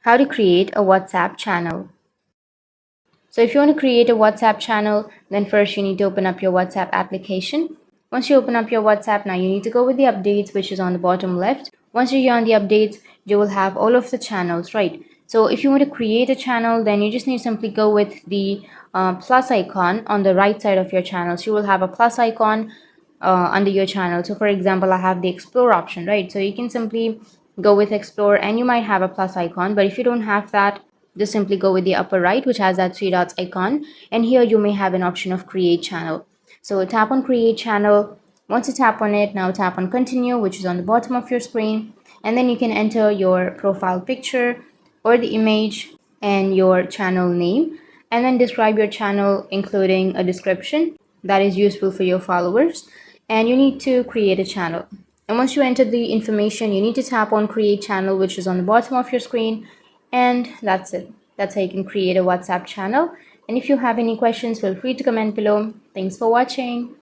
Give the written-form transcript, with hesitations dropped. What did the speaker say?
How to create a WhatsApp channel. So if you want to create a WhatsApp channel, then first you need to open up your WhatsApp application. Once you open up your WhatsApp, now you need to go with the updates, which is on the bottom left. Once you're here on the updates, you will have all of the channels, right? So if you want to create a channel, then you just need to simply go with the plus icon on the right side of your channel. So you will have a plus icon under your channel. So for example, I have the explore option, right? So you can simply go with explore and you might have a plus icon, but if you don't have that, just simply go with the upper right, which has that three dots icon, and here you may have an option of create channel. So tap on create channel. Once you tap on it, now tap on continue, which is on the bottom of your screen, and then you can enter your profile picture or the image and your channel name, and then describe your channel including a description that is useful for your followers, and you need to create a channel. And once you enter the information, you need to tap on create channel, which is on the bottom of your screen, and that's it. That's how you can create a WhatsApp channel. And if you have any questions, feel free to comment below. Thanks for watching.